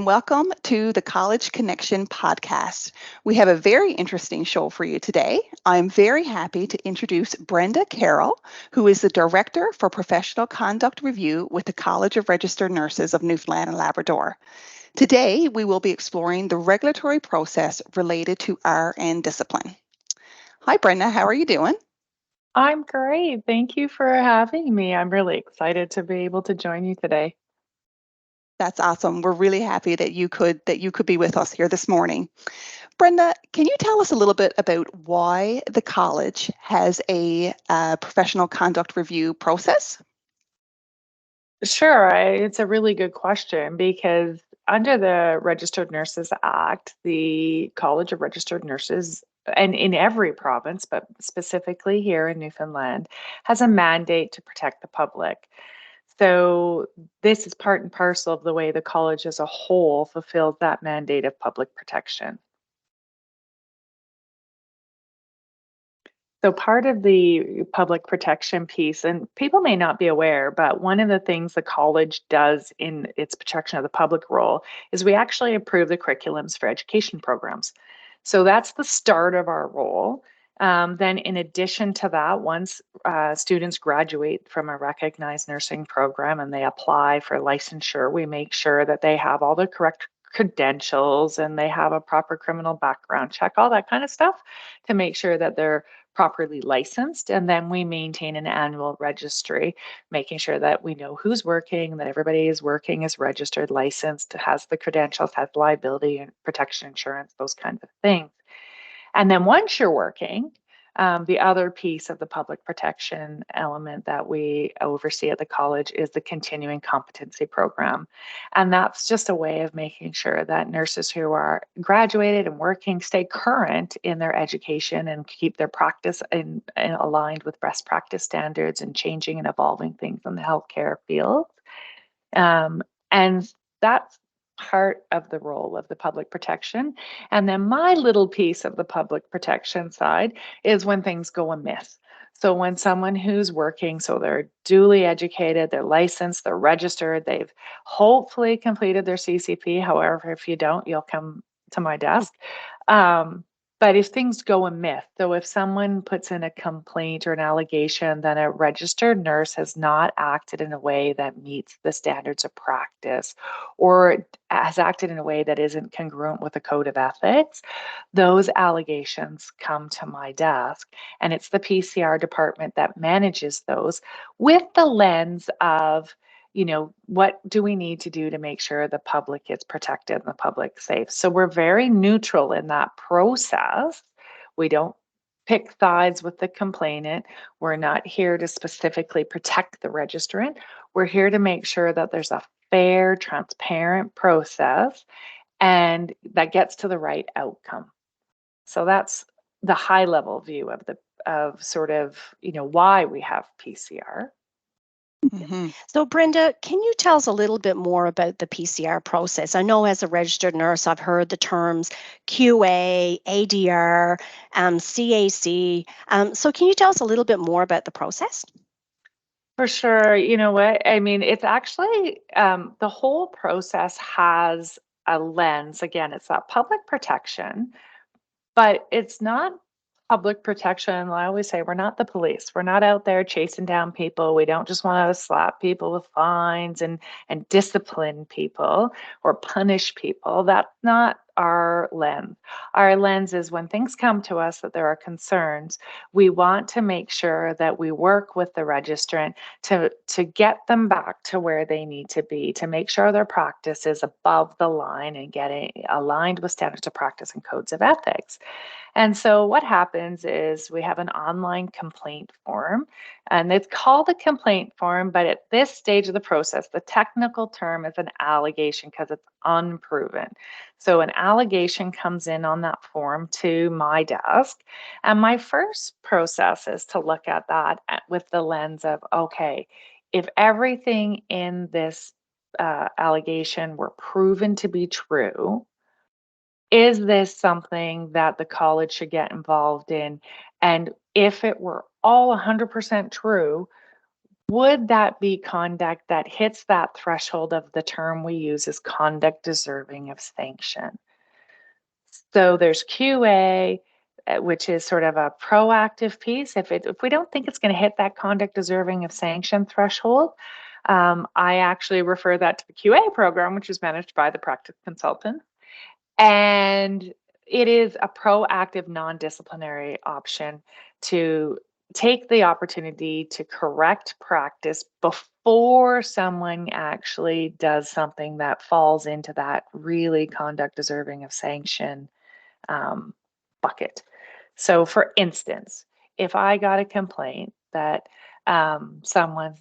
Welcome to the College Connection podcast. We have a very interesting show for you today. I'm very happy to introduce Brenda Carroll, who is the Director for Professional Conduct Review with the College of Registered Nurses of Newfoundland and Labrador. Today, we will be exploring the regulatory process related to RN discipline. Hi, Brenda. How are you doing? I'm great. Thank you for having me. I'm really excited to be able to join you today. That's awesome. We're really happy that you could be with us here this morning. Brenda, can you tell us a little bit about why the college has a professional conduct review process? Sure, it's a really good question because under the Registered Nurses Act, the College of Registered Nurses, and in every province, but specifically here in Newfoundland, has a mandate to protect the public. So, this is part and parcel of the way the college as a whole fulfills that mandate of public protection. So part of the public protection piece, and people may not be aware, but one of the things the college does in its protection of the public role is we actually approve the curriculums for education programs. So that's the start of our role. Then, in addition to that, once students graduate from a recognized nursing program and they apply for licensure, we make sure that they have all the correct credentials and they have a proper criminal background check, all that kind of stuff to make sure that they're properly licensed. And then we maintain an annual registry, making sure that we know who's working, that everybody is working, is registered, licensed, has the credentials, has liability and protection insurance, those kinds of things. And then once you're working, the other piece of the public protection element that we oversee at the college is the continuing competency program. And that's just a way of making sure that nurses who are graduated and working stay current in their education and keep their practice in aligned with best practice standards and changing and evolving things in the healthcare field. And that's part of the role of the public protection. And then my little piece of the public protection side is when things go amiss. So when someone who's working, so they're duly educated, they're licensed, they're registered, they've hopefully completed their CCP. However, if you don't, you'll come to my desk. Um, but if things go amiss, so if someone puts in a complaint or an allegation that a registered nurse has not acted in a way that meets the standards of practice or has acted in a way that isn't congruent with the code of ethics, those allegations come to my desk. And it's the PCR department that manages those with the lens of, what do we need to do to make sure the public is protected and the public safe? So we're very neutral in that process. We don't pick sides with the complainant. We're not here to specifically protect the registrant. We're here to make sure that there's a fair, transparent process and that gets to the right outcome. So that's the high level view of sort of, why we have PCR. Mhm. So, Brenda, can you tell us a little bit more about the PCR process? I know as a registered nurse, I've heard the terms QA, ADR, CAC. So, can you tell us a little bit more about the process? For sure. You know what? I mean, it's actually the whole process has a lens. Again, it's that public protection, but it's not public protection. I always say we're not the police. We're not out there chasing down people. We don't just want to slap people with fines and discipline people or punish people. That's not our lens. Our lens is when things come to us that there are concerns, we want to make sure that we work with the registrant to get them back to where they need to be, to make sure their practice is above the line and getting aligned with standards of practice and codes of ethics. And so what happens is we have an online complaint form, and it's called a complaint form, but at this stage of the process, the technical term is an allegation because it's unproven. So an allegation comes in on that form to my desk, and my first process is to look at that with the lens of, okay, if everything in this allegation were proven to be true, is this something that the college should get involved in? And if it were all 100% true, would that be conduct that hits that threshold of the term we use as conduct deserving of sanction? So there's QA, which is sort of a proactive piece. If we don't think it's going to hit that conduct deserving of sanction threshold, I actually refer that to the QA program, which is managed by the practice consultant. And it is a proactive, non-disciplinary option to take the opportunity to correct practice before someone actually does something that falls into that really conduct deserving of sanction bucket. So, for instance, if I got a complaint that someone's,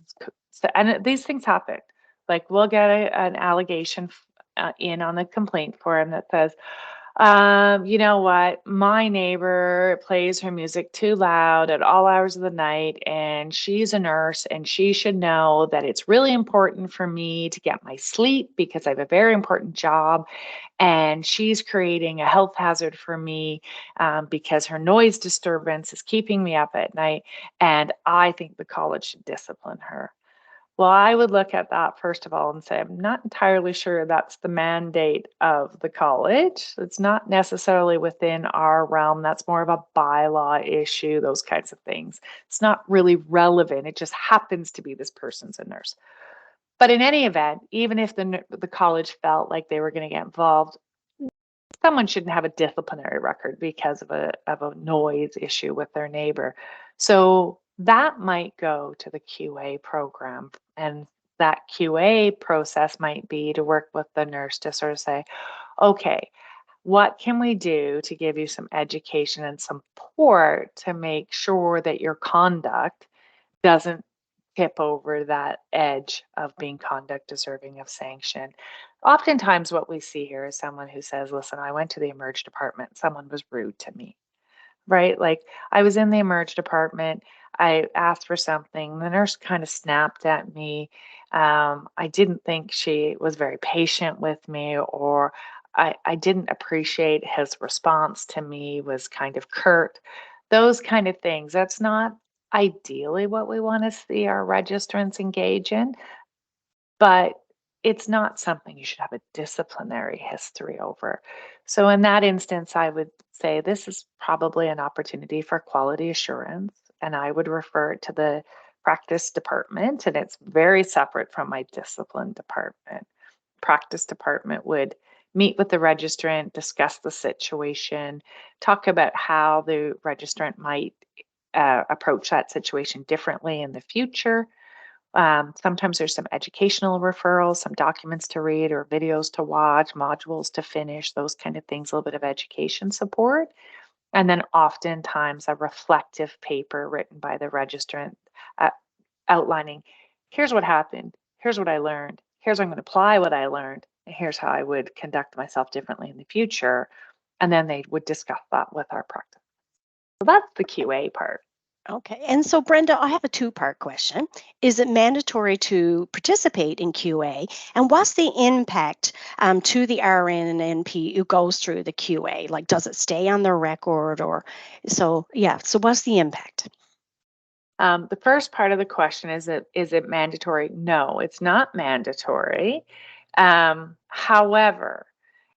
and these things happen, like we'll get an allegation in on the complaint form that says, you know what? My neighbor plays her music too loud at all hours of the night, and she's a nurse, and she should know that it's really important for me to get my sleep because I have a very important job, and she's creating a health hazard for me because her noise disturbance is keeping me up at night, and I think the college should discipline her. Well, I would look at that first of all and say, I'm not entirely sure that's the mandate of the college. It's not necessarily within our realm. That's more of a bylaw issue, those kinds of things. It's not really relevant. It just happens to be this person's a nurse. But in any event, even if the college felt like they were going to get involved, someone shouldn't have a disciplinary record because of a noise issue with their neighbor. So that might go to the QA program, and that QA process might be to work with the nurse to sort of say, okay, what can we do to give you some education and support to make sure that your conduct doesn't tip over that edge of being conduct deserving of sanction. Oftentimes, what we see here is someone who says, listen, I went to the emerge department, someone was rude to me, right? Like I was in the emerge department, I asked for something, the nurse kind of snapped at me. I didn't think she was very patient with me, or I didn't appreciate his response to me was kind of curt. Those kind of things. That's not ideally what we want to see our registrants engage in, but it's not something you should have a disciplinary history over. So, in that instance, I would say this is probably an opportunity for quality assurance, and I would refer it to the practice department, and it's very separate from my discipline department. Practice department would meet with the registrant, discuss the situation, talk about how the registrant might approach that situation differently in the future. Sometimes there's some educational referrals, some documents to read or videos to watch, modules to finish, those kind of things, a little bit of education support. And then oftentimes a reflective paper written by the registrant uh, outlining, here's what happened, here's what I learned, here's how I'm going to apply what I learned, and here's how I would conduct myself differently in the future. And then they would discuss that with our practice. So that's the QA part. Okay. And so, Brenda, I have a two-part question. Is it mandatory to participate in QA? And what's the impact to the RN and NP who goes through the QA? Like, does it stay on their record or so? Yeah. So, what's the impact? The first part of the question is it mandatory? No, it's not mandatory. However,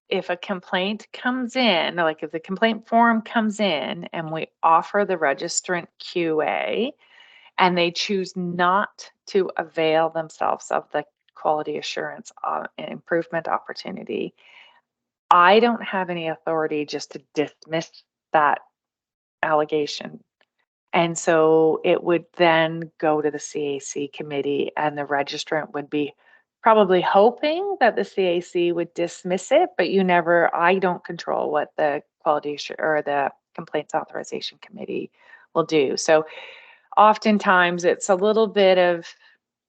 if a complaint comes in, like if the complaint form comes in and we offer the registrant QA and they choose not to avail themselves of the quality assurance improvement opportunity, I don't have any authority just to dismiss that allegation. And so it would then go to the CAC committee, and the registrant would be probably hoping that the CAC would dismiss it, but I don't control what the or the complaints authorization committee will do. So oftentimes it's a little bit of,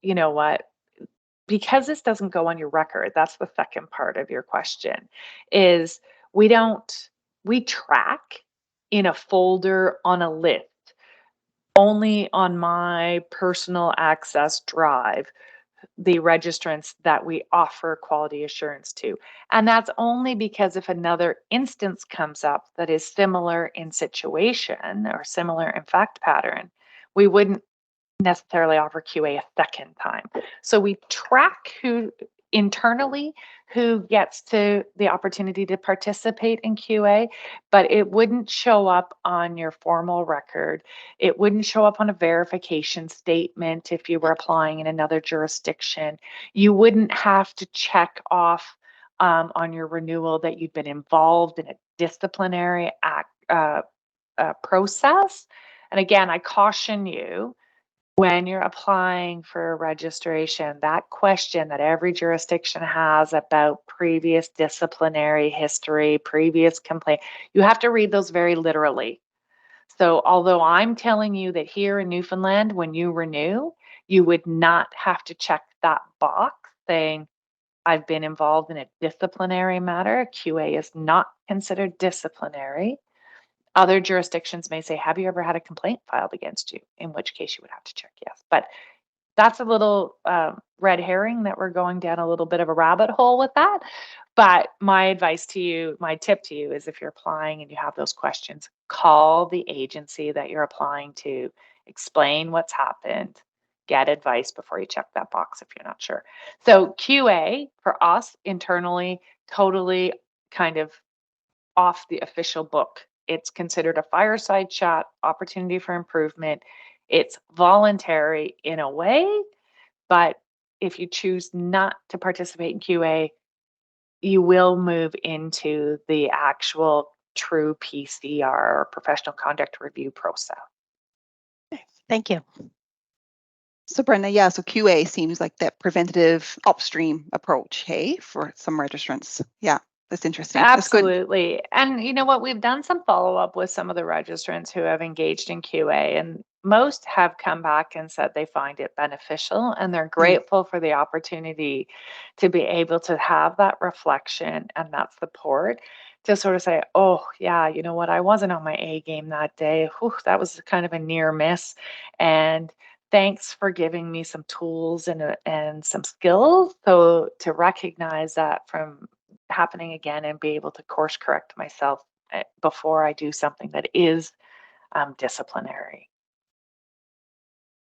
you know what, because this doesn't go on your record, that's the second part of your question, is we don't, we track in a folder on a list only on my personal access drive the registrants that we offer quality assurance to. And that's only because if another instance comes up that is similar in situation or similar in fact pattern, we wouldn't necessarily offer QA a second time. So we track who internally who gets to the opportunity to participate in QA, but it wouldn't show up on your formal record. It wouldn't show up on a verification statement if you were applying in another jurisdiction. You wouldn't have to check off on your renewal that you've been involved in a disciplinary process. And again, I caution you, when you're applying for registration, that question that every jurisdiction has about previous disciplinary history, previous complaint, you have to read those very literally. So although I'm telling you that here in Newfoundland, when you renew, you would not have to check that box saying, I've been involved in a disciplinary matter. QA is not considered disciplinary. Other jurisdictions may say, have you ever had a complaint filed against you? In which case you would have to check yes. But that's a little red herring that we're going down a little bit of a rabbit hole with that. But my advice to you, my tip to you is if you're applying and you have those questions, call the agency that you're applying to, explain what's happened, get advice before you check that box if you're not sure. So QA for us internally, totally kind of off the official book. It's considered a fireside chat, opportunity for improvement. It's voluntary in a way, but if you choose not to participate in QA, you will move into the actual true PCR or professional conduct review process. Thank you. So Brenda, yeah, so QA seems like that preventative upstream approach, hey, for some registrants. Yeah, that's interesting. Absolutely. That's good. And you know what? We've done some follow up with some of the registrants who have engaged in QA, and most have come back and said they find it beneficial and they're grateful for the opportunity to be able to have that reflection and that support to sort of say, oh, yeah, you know what? I wasn't on my A game that day. Whew, that was kind of a near miss. And thanks for giving me some tools and some skills. So to recognize that from happening again and be able to course correct myself before I do something that is disciplinary.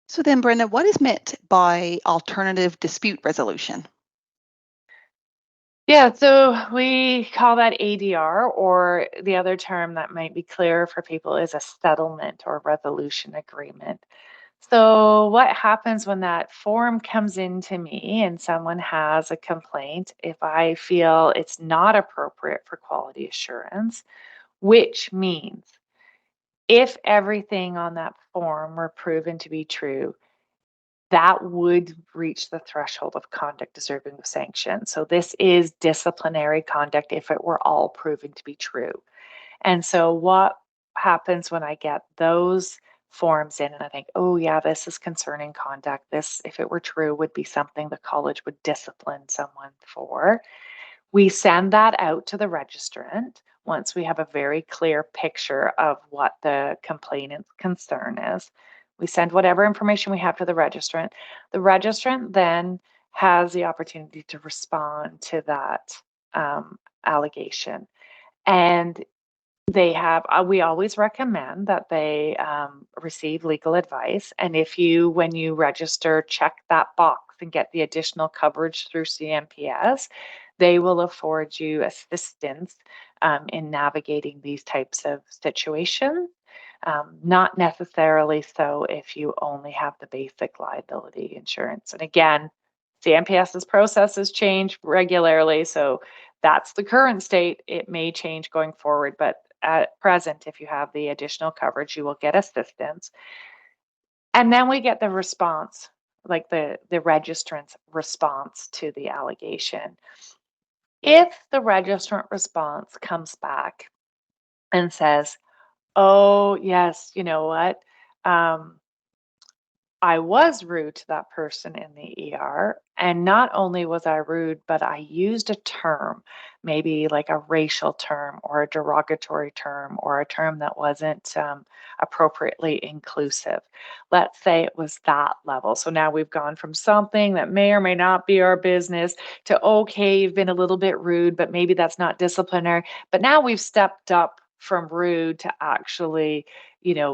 So then, Brenda, what is meant by alternative dispute resolution? Yeah, so we call that ADR, or the other term that might be clearer for people is a settlement or resolution agreement. So what happens when that form comes into me and someone has a complaint, if I feel it's not appropriate for quality assurance, which means if everything on that form were proven to be true, that would reach the threshold of conduct deserving of sanction. So this is disciplinary conduct if it were all proven to be true. And so what happens when I get those forms in and I think, oh yeah, this is concerning conduct. This, if it were true, would be something the college would discipline someone for. We send that out to the registrant once we have a very clear picture of what the complainant's concern is. We send whatever information we have to the registrant. The registrant then has the opportunity to respond to that allegation. And they have, we always recommend that they receive legal advice. And if you, when you register, check that box and get the additional coverage through CMPS, they will afford you assistance in navigating these types of situations. Not necessarily so if you only have the basic liability insurance. And again, CMPS's processes change regularly. So that's the current state. It may change going forward, but at present, if you have the additional coverage, you will get assistance. And then we get the response, like the registrant's response to the allegation. If the registrant response comes back and says, oh, yes, you know what? I was rude to that person in the ER. And not only was I rude, but I used a term, maybe like a racial term or a derogatory term or a term that wasn't appropriately inclusive. Let's say it was that level. So now we've gone from something that may or may not be our business to, okay, you've been a little bit rude, but maybe that's not disciplinary. But now we've stepped up from rude to actually,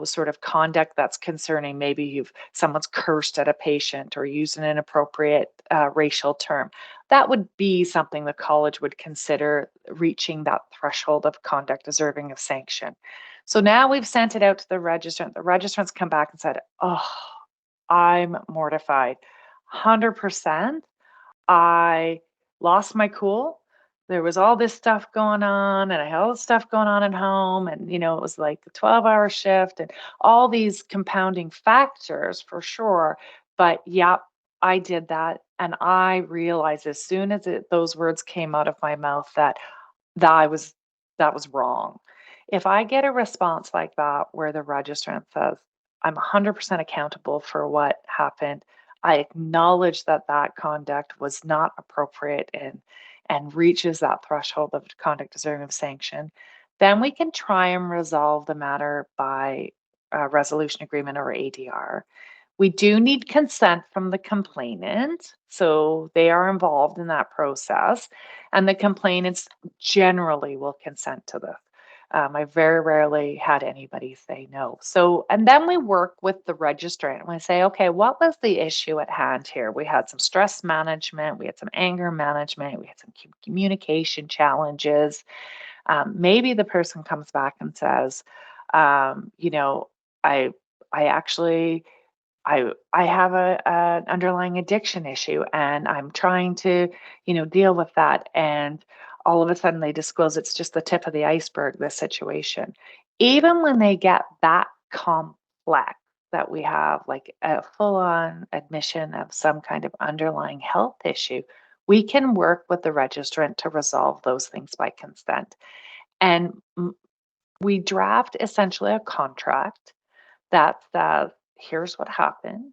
sort of conduct that's concerning. Maybe someone's cursed at a patient or used an inappropriate racial term. That would be something the college would consider reaching that threshold of conduct deserving of sanction. So now we've sent it out to the registrant. The registrant's come back and said, "Oh, I'm mortified. 100%. I lost my cool. There was all this stuff going on, and I had all this stuff going on at home. And, it was like a 12-hour shift and all these compounding factors for sure. But yep, I did that. And I realized as soon as those words came out of my mouth that I was that was wrong. If I get a response like that where the registrant says, I'm 100% accountable for what happened, I acknowledge that that conduct was not appropriate and reaches that threshold of conduct deserving of sanction, then we can try and resolve the matter by a resolution agreement or ADR. We do need consent from the complainant, so they are involved in that process, and the complainants generally will consent to this. I very rarely had anybody say no. So, and then we work with the registrant and we say, okay, what was the issue at hand here? We had some stress management, we had some anger management, we had some communication challenges. Maybe the person comes back and says, I, I actually I have an underlying addiction issue and I'm trying to, deal with that. And all of a sudden they disclose it's just the tip of the iceberg, this situation. Even when they get that complex, that we have like a full on admission of some kind of underlying health issue, we can work with the registrant to resolve those things by consent. And we draft essentially a contract that says, here's what happened.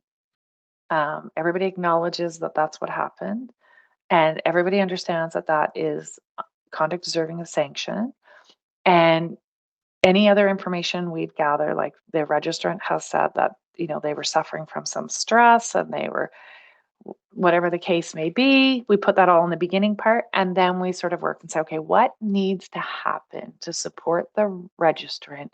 Everybody acknowledges that that's what happened, and everybody understands that that is conduct deserving of sanction. And any other information we've gathered, like the registrant has said that they were suffering from some stress and they were whatever the case may be, we put that all in the beginning part, and then we sort of work and say, okay, what needs to happen to support the registrant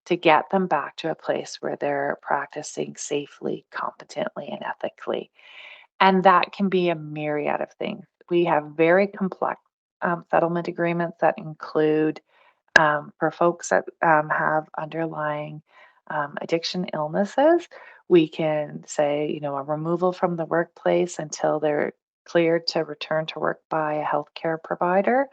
to get them back to a place where they're practicing safely, competently, and ethically? And that can be a myriad of things. We have very complex settlement agreements that include for folks that have underlying addiction illnesses. We can say, a removal from the workplace until they're cleared to return to work by a healthcare provider.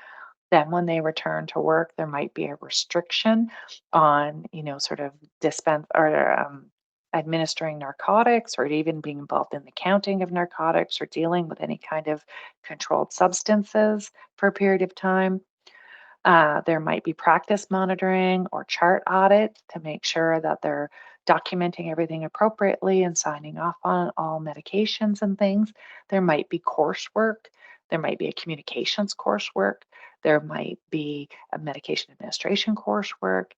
Then, when they return to work, there might be a restriction on, sort of dispense or administering narcotics, or even being involved in the counting of narcotics or dealing with any kind of controlled substances for a period of time. There might be practice monitoring or chart audits to make sure that they're documenting everything appropriately and signing off on all medications and things. There might be coursework. There might be a communications coursework. There might be a medication administration coursework.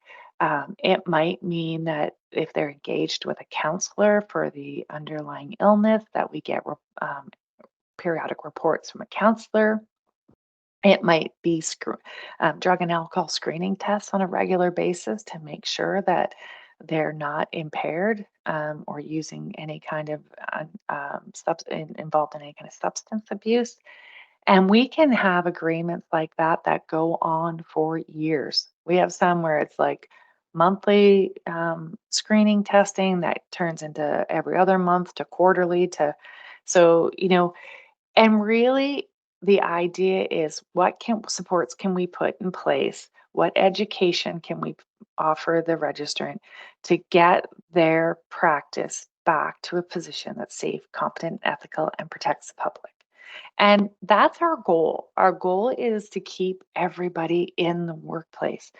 It might mean that if they're engaged with a counselor for the underlying illness, that we get periodic reports from a counselor. It might be drug and alcohol screening tests on a regular basis to make sure that they're not impaired or using any kind of involved in any kind of substance abuse. And we can have agreements like that that go on for years. We have some where it's like monthly screening testing that turns into every other month to quarterly to so and really, the idea is what supports can we put in place? What education can we offer the registrant to get their practice back to a position that's safe, competent, ethical, and protects the public? And that's our goal. Our goal is to keep everybody in the workplace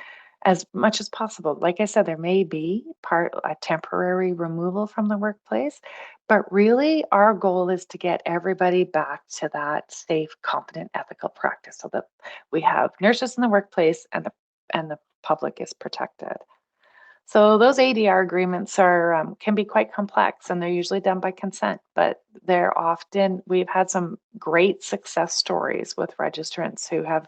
as much as possible. Like I said, there may be a temporary removal from the workplace, but really our goal is to get everybody back to that safe, competent, ethical practice so that we have nurses in the workplace and the public is protected. So those ADR agreements are can be quite complex, and they're usually done by consent, but we've had some great success stories with registrants who have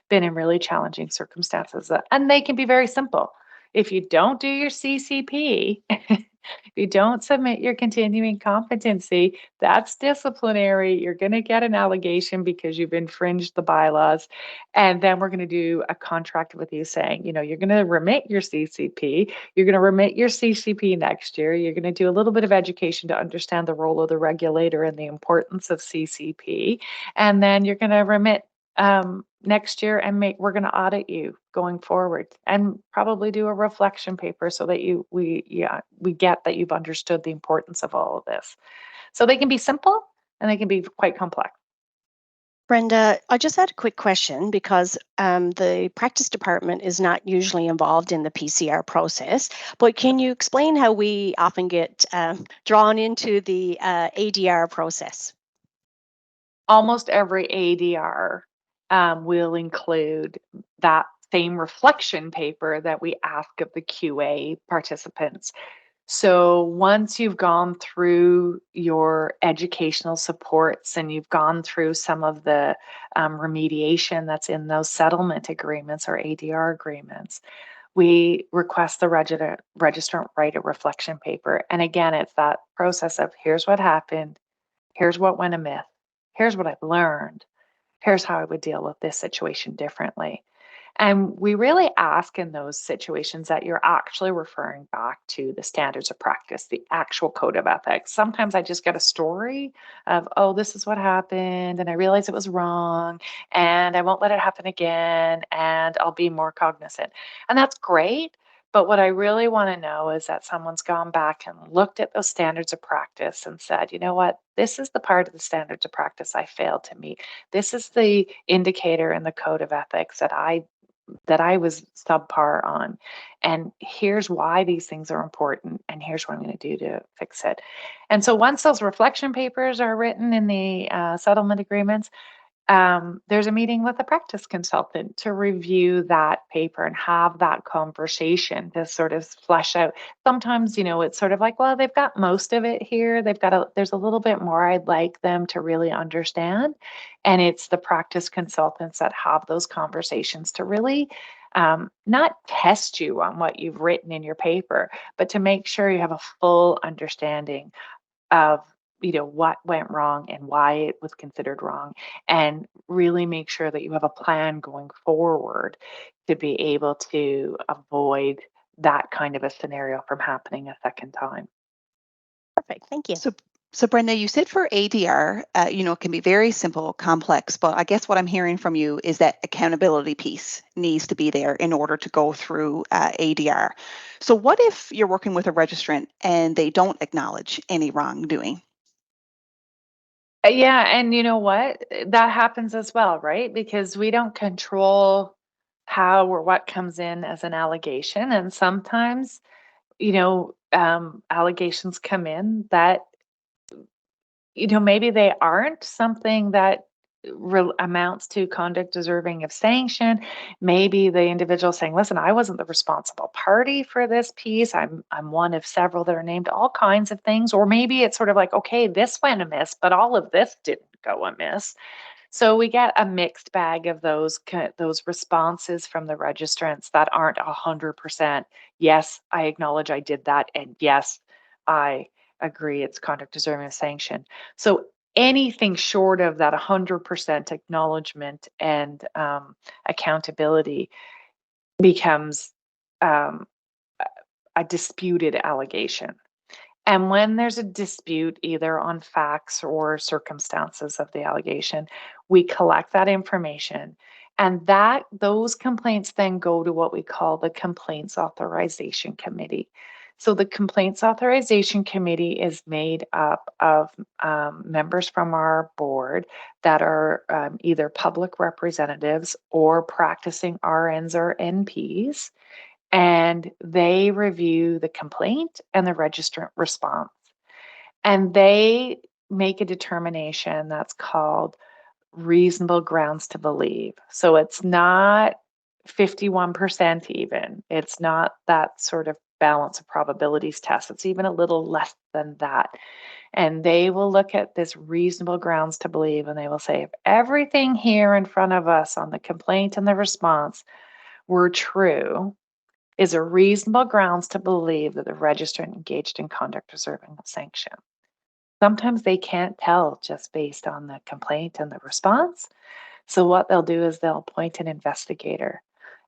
been in really challenging circumstances, and they can be very simple. If you don't do your CCP, if you don't submit your continuing competency, that's disciplinary. You're going to get an allegation because you've infringed the bylaws. And then we're going to do a contract with you saying, you're going to remit your CCP. You're going to remit your CCP next year. You're going to do a little bit of education to understand the role of the regulator and the importance of CCP. And then you're going to remit next year, and we're going to audit you going forward, and probably do a reflection paper so that we get that you've understood the importance of all of this. So they can be simple and they can be quite complex. Brenda, I just had a quick question because the practice department is not usually involved in the PCR process, but can you explain how we often get drawn into the ADR process? Almost every ADR will include that same reflection paper that we ask of the QA participants. So once you've gone through your educational supports and you've gone through some of the remediation that's in those settlement agreements or ADR agreements, we request the registrant write a reflection paper. And again, it's that process of here's what happened, here's what went amiss, here's what I've learned, here's how I would deal with this situation differently. And we really ask in those situations that you're actually referring back to the standards of practice, the actual code of ethics. Sometimes I just get a story of, oh, this is what happened, and I realized it was wrong, and I won't let it happen again, and I'll be more cognizant. And that's great. But what I really want to know is that someone's gone back and looked at those standards of practice and said, you know what, this is the part of the standards of practice I failed to meet. This is the indicator in the code of ethics that I was subpar on. And here's why these things are important. And here's what I'm going to do to fix it. And so once those reflection papers are written in the settlement agreements, there's a meeting with a practice consultant to review that paper and have that conversation to sort of flesh out. Sometimes, it's sort of like, well, they've got most of it here. There's a little bit more I'd like them to really understand. And it's the practice consultants that have those conversations to really not test you on what you've written in your paper, but to make sure you have a full understanding of what went wrong and why it was considered wrong, and really make sure that you have a plan going forward to be able to avoid that kind of a scenario from happening a second time. Perfect. Thank you. So Brenda, you said for ADR, it can be very simple, complex, but I guess what I'm hearing from you is that accountability piece needs to be there in order to go through ADR. So what if you're working with a registrant and they don't acknowledge any wrongdoing? Yeah, and you know what? That happens as well, right? Because we don't control how or what comes in as an allegation. And sometimes, allegations come in that, maybe they aren't something that amounts to conduct deserving of sanction. Maybe the individual saying, listen, I wasn't the responsible party for this piece. I'm one of several that are named, all kinds of things. Or maybe it's sort of like, okay, this went amiss, but all of this didn't go amiss. So we get a mixed bag of those responses from the registrants that aren't 100%. Yes, I acknowledge I did that, and yes, I agree it's conduct deserving of sanction. So anything short of that 100% acknowledgement and accountability becomes um, a disputed allegation. And when there's a dispute, either on facts or circumstances of the allegation, we collect that information. And those complaints then go to what we call the Complaints Authorization Committee. So the Complaints Authorization Committee is made up of members from our board that are either public representatives or practicing RNs or NPs, and they review the complaint and the registrant response. And they make a determination that's called reasonable grounds to believe. So it's not 51% even. It's not that sort of balance of probabilities test. It's even a little less than that. And they will look at this reasonable grounds to believe, and they will say, if everything here in front of us on the complaint and the response were true, is a reasonable grounds to believe that the registrant engaged in conduct deserving of sanction. Sometimes they can't tell just based on the complaint and the response. So what they'll do is they'll appoint an investigator.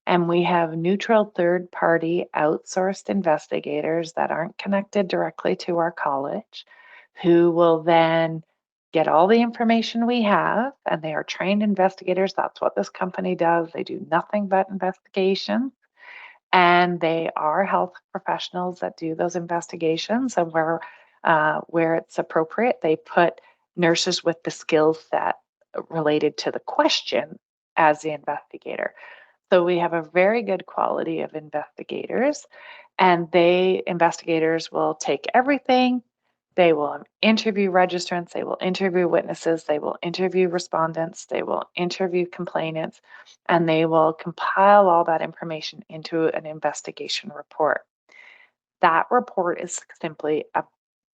And we have neutral third party outsourced investigators that aren't connected directly to our college who will then get all the information we have. And they are trained investigators. That's what this company does. They do nothing but investigation. And they are health professionals that do those investigations. And where it's appropriate, they put nurses with the skill set related to the question as the investigator. So we have a very good quality of investigators, and investigators will take everything. They will interview registrants, they will interview witnesses, they will interview respondents, they will interview complainants, and they will compile all that information into an investigation report. That report is simply a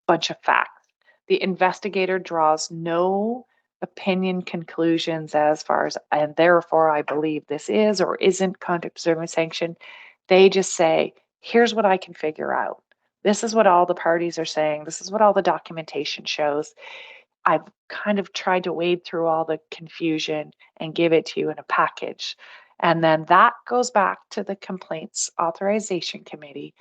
bunch of facts. The investigator draws no opinion conclusions as far as, and therefore I believe this is or isn't conduct deserving sanction. They just say, here's what I can figure out. This is what all the parties are saying. This is what all the documentation shows. I've kind of tried to wade through all the confusion and give it to you in a package. And then that goes back to the complaints authorization committee,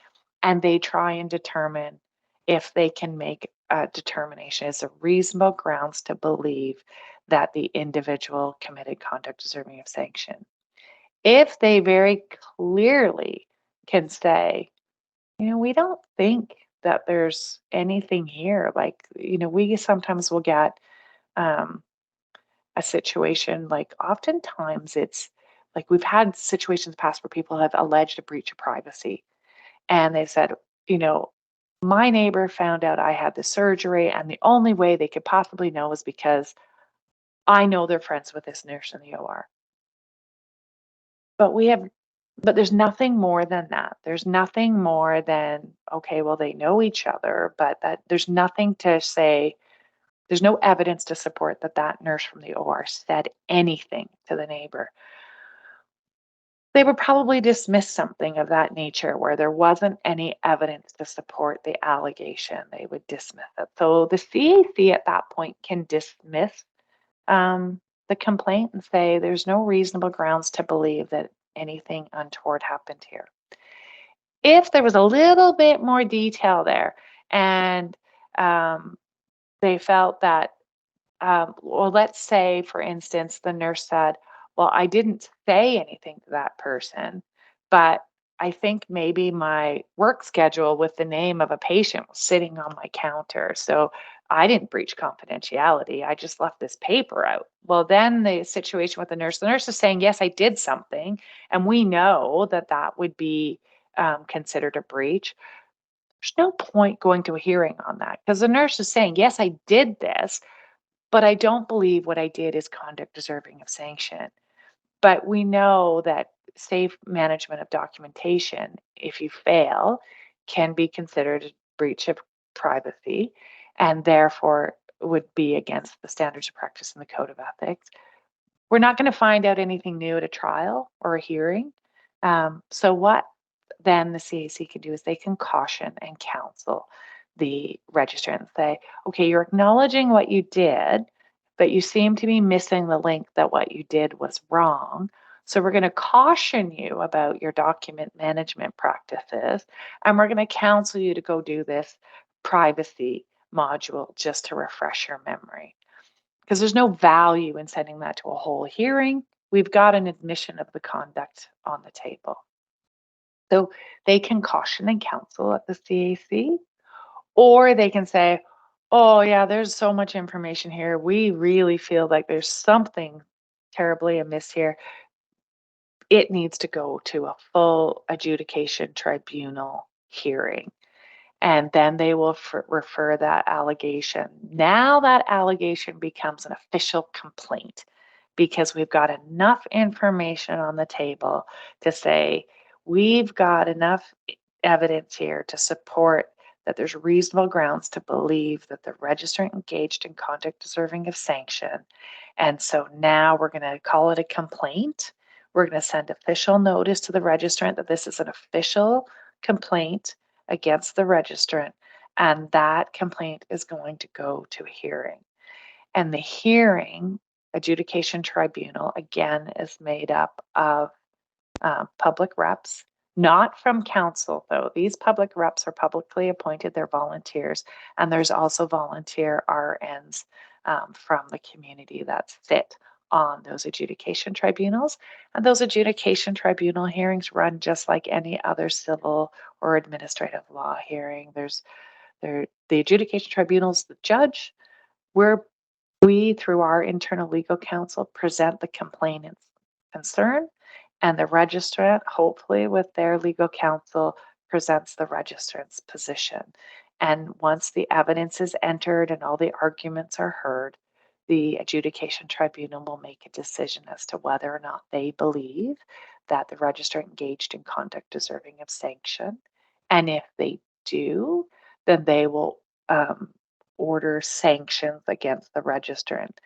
and they try and determine if they can make a determination as a reasonable grounds to believe that the individual committed conduct deserving of sanction. If they very clearly can say, we don't think that there's anything here. Like, we sometimes will get um, a situation, like oftentimes it's like we've had situations past where people have alleged a breach of privacy. And they said, you know, my neighbor found out I had the surgery, and the only way they could possibly know is because I know they're friends with this nurse in the OR. But we have but there's nothing more than that. There's nothing more than, okay, well, they know each other, but that there's nothing to say, there's no evidence to support that that nurse from the OR said anything to the neighbor. They would probably dismiss something of that nature where there wasn't any evidence to support the allegation. They would dismiss it. So the CAC at that point can dismiss the complaint and say there's no reasonable grounds to believe that anything untoward happened here. If there was a little bit more detail there and they felt that, well, let's say, for instance, the nurse said, well, I didn't say anything to that person, but I think maybe my work schedule with the name of a patient was sitting on my counter. So I didn't breach confidentiality. I just left this paper out. Well, then the situation with the nurse is saying, yes, I did something. And we know that that would be considered a breach. There's no point going to a hearing on that because the nurse is saying, yes, I did this, but I don't believe what I did is conduct deserving of sanction. But we know that safe management of documentation, if you fail, can be considered a breach of privacy and therefore would be against the standards of practice in the Code of Ethics. We're not going to find out anything new at a trial or a hearing. So what then the CAC can do is they can caution and counsel the registrant and say, okay, you're acknowledging what you did, but you seem to be missing the link that what you did was wrong. So we're going to caution you about your document management practices, and we're going to counsel you to go do this privacy module just to refresh your memory. Because there's no value in sending that to a whole hearing. We've got an admission of the conduct on the table. So they can caution and counsel at the CAC, or they can say, oh, yeah, there's so much information here. We really feel like there's something terribly amiss here. It needs to go to a full adjudication tribunal hearing. And then they will refer that allegation. Now that allegation becomes an official complaint because we've got enough information on the table to say we've got enough evidence here to support that there's reasonable grounds to believe that the registrant engaged in conduct deserving of sanction. And so now we're going to call it a complaint. We're going to send official notice to the registrant that this is an official complaint against the registrant, and that complaint is going to go to a hearing. And the hearing adjudication tribunal, again, is made up of public reps, not from council, though. These public reps are publicly appointed, they're volunteers, and there's also volunteer RNs from the community that sit on those adjudication tribunals. And those adjudication tribunal hearings run just like any other civil or administrative law hearing. The adjudication tribunals, the judge, we, through our internal legal counsel, present the complainant's concern, and the registrant, hopefully with their legal counsel, presents the registrant's position. And once the evidence is entered and all the arguments are heard, the adjudication tribunal will make a decision as to whether or not they believe that the registrant engaged in conduct deserving of sanction. And if they do, then they will order sanctions against the registrant.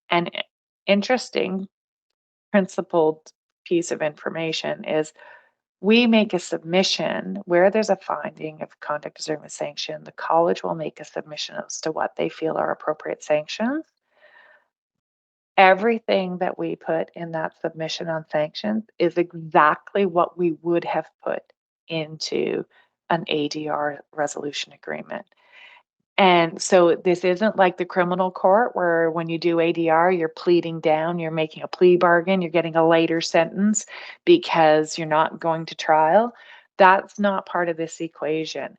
And interesting principled piece of information is we make a submission where there's a finding of conduct deserving of sanction. The college will make a submission as to what they feel are appropriate sanctions. Everything that we put in that submission on sanctions is exactly what we would have put into an ADR resolution agreement. And so this isn't like the criminal court where when you do ADR, you're pleading down, you're making a plea bargain, you're getting a lighter sentence because you're not going to trial. That's not part of this equation.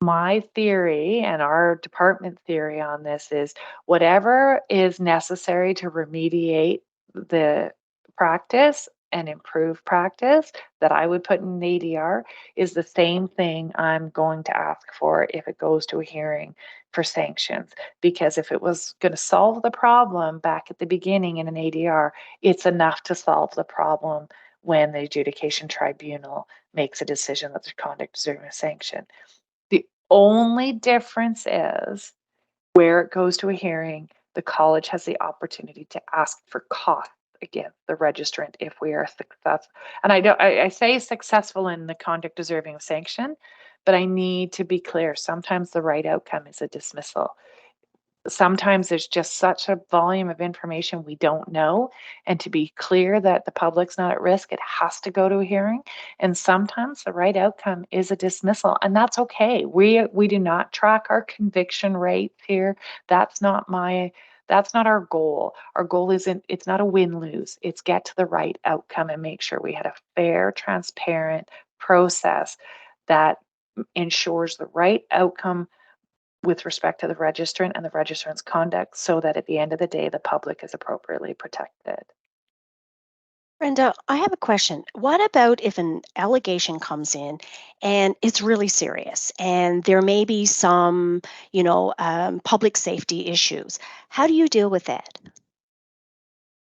My theory and our department theory on this is whatever is necessary to remediate the practice and improve practice that I would put in an ADR is the same thing I'm going to ask for if it goes to a hearing for sanctions. Because if it was going to solve the problem back at the beginning in an ADR, it's enough to solve the problem when the adjudication tribunal makes a decision that there's conduct deserving of sanction. The only difference is where it goes to a hearing, the college has the opportunity to ask for costs against the registrant if we are successful. And I say successful in the conduct deserving of sanction, but I need to be clear. Sometimes the right outcome is a dismissal. Sometimes there's just such a volume of information we don't know. And to be clear that the public's not at risk, it has to go to a hearing. And sometimes the right outcome is a dismissal, and that's okay. We do not track our conviction rates here. That's not our goal. Our goal it's not a win-lose. It's get to the right outcome and make sure we had a fair, transparent process that ensures the right outcome with respect to the registrant and the registrant's conduct so that at the end of the day, the public is appropriately protected. Brenda, I have a question. What about if an allegation comes in and it's really serious and there may be some, public safety issues? How do you deal with that?